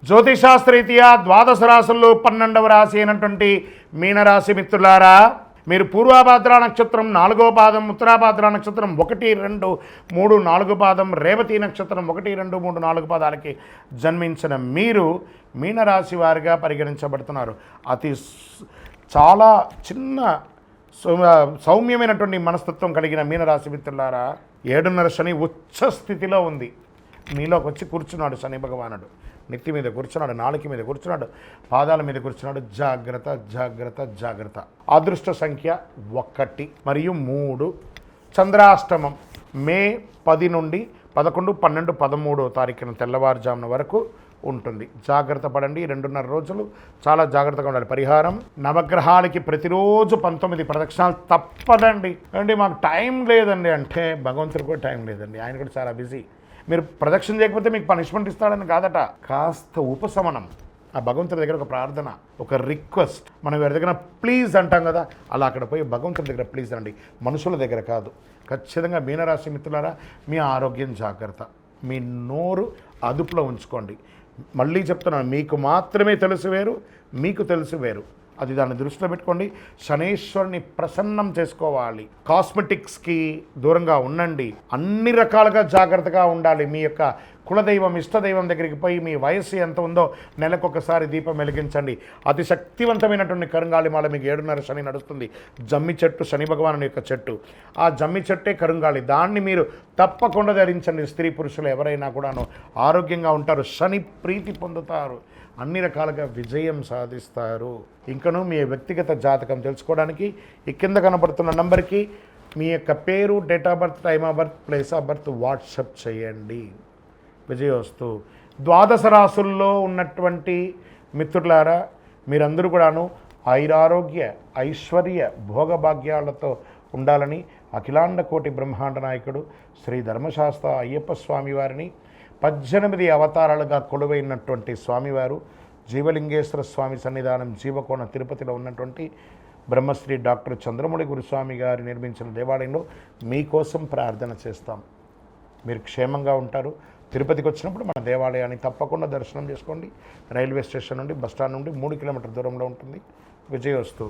జ్యోతిషాస్త్రరీత్యా ద్వాదశ రాశుల్లో 12వ రాశి అయినటువంటి మీనరాశి మిత్రులారా, మీరు పూర్వాభాద్ర నక్షత్రం 4వ పాదం, ఉత్తరాభాద్ర నక్షత్రం 1, 2, 3, 4 పాదం, రేవతి నక్షత్రం 1, 2, 3, 4 పాదాలకి జన్మించిన మీరు మీనరాశి వారిగా పరిగణించబడుతున్నారు. చాలా చిన్న సౌమ్యమైనటువంటి మనస్తత్వం కలిగిన మీనరాశి మిత్రులారా, 7.5 శని ఉచ్చ స్థితిలో ఉంది. మీలోకి వచ్చి కూర్చున్నాడు శని భగవానుడు. నెత్తి మీద కూర్చున్నాడు, నాలుక మీద కూర్చున్నాడు, పాదాల మీద కూర్చున్నాడు. జాగ్రత్త జాగ్రత్త జాగ్రత్త. అదృష్ట సంఖ్య 1 మరియు 3. చంద్రాష్టమం మే 10 నుండి 11, 12, 13వ తారీఖున తెల్లవారుజామున వరకు ఉంటుంది. జాగ్రత్త పడండి. 2.5 రోజులు చాలా జాగ్రత్తగా ఉండాలి. పరిహారం, నవగ్రహాలకి ప్రతిరోజు 19 ప్రదక్షిణాలు తప్పదండి. అంటే మాకు టైం లేదండి అంటే భగవంతుడికి కూడా టైం లేదండి, ఆయన కూడా చాలా బిజీ. మీరు ప్రదక్షిణ చేయకపోతే మీకు పనిష్మెంట్ ఇస్తాడని కాదట, కాస్త ఉపశమనం. ఆ భగవంతుడి దగ్గర ఒక ప్రార్థన, ఒక రిక్వెస్ట్. మనం ఎవరి దగ్గర ప్లీజ్ అంటాం కదా, అలా అక్కడ పోయి భగవంతుడి దగ్గర ప్లీజ్ అండి, మనుషుల దగ్గర కాదు. ఖచ్చితంగా మీనరాశి మిత్రులారా, మీ ఆరోగ్యం జాగ్రత్త, మీ నోరు అదుపులో ఉంచుకోండి. మళ్ళీ చెప్తున్నాను, మీకు మాత్రమే తెలుసు వేరు, మీకు తెలుసు వేరు. అది దాన్ని దృష్టిలో పెట్టుకోండి. శనేశ్వరుని ప్రసన్నం చేసుకోవాలి. కాస్మెటిక్స్కి దూరంగా ఉండండి. అన్ని రకాలుగా జాగ్రత్తగా ఉండాలి. మీ యొక్క కులదైవం, ఇష్టదైవం దగ్గరికి పోయి మీ వయస్సు ఎంత ఉందో నెలకొకసారి దీపం వెలిగించండి. అతి శక్తివంతమైనటువంటి కరుంగాళిమాల మీకు 7.5 శని నడుస్తుంది. జమ్మి చెట్టు శని భగవాను యొక్క చెట్టు, ఆ జమ్మి చెట్టే కరుంగాళి. దాన్ని మీరు తప్పకుండా ధరించండి. స్త్రీ పురుషులు ఎవరైనా కూడాను ఆరోగ్యంగా ఉంటారు, శని ప్రీతి పొందుతారు, అన్ని రకాలుగా విజయం సాధిస్తారు. ఇంకనూ మీ వ్యక్తిగత జాతకం తెలుసుకోవడానికి ఈ కింద కనబడుతున్న నంబర్కి మీ యొక్క పేరు, date of birth, time of birth, place of birth WhatsApp చేయండి. విజయోస్తు. ద్వాదశ రాశుల్లో ఉన్నటువంటి మిత్రులారా, మీరందరూ కూడాను ఆయురారోగ్య, ఐశ్వర్య, భోగభాగ్యాలతో ఉండాలని అఖిలాండ కోటి బ్రహ్మాండ నాయకుడు శ్రీ ధర్మశాస్త్ర అయ్యప్ప స్వామి వారిని 18 అవతారాలుగా కొలువైనటువంటి స్వామివారు జీవలింగేశ్వర స్వామి సన్నిధానం జీవకోణ తిరుపతిలో ఉన్నటువంటి బ్రహ్మశ్రీ డాక్టర్ చంద్రమౌళి గురుస్వామి గారు నిర్మించిన దేవాలయంలో మీకోసం ప్రార్థన చేస్తాం. మీరు క్షేమంగా ఉంటారు. తిరుపతికి వచ్చినప్పుడు మన దేవాలయాన్ని తప్పకుండా దర్శనం చేసుకోండి. రైల్వే స్టేషన్ నుండి, బస్టాండ్ నుండి 3 కిలోమీటర్ల దూరంలో ఉంటుంది. విజయోస్తు.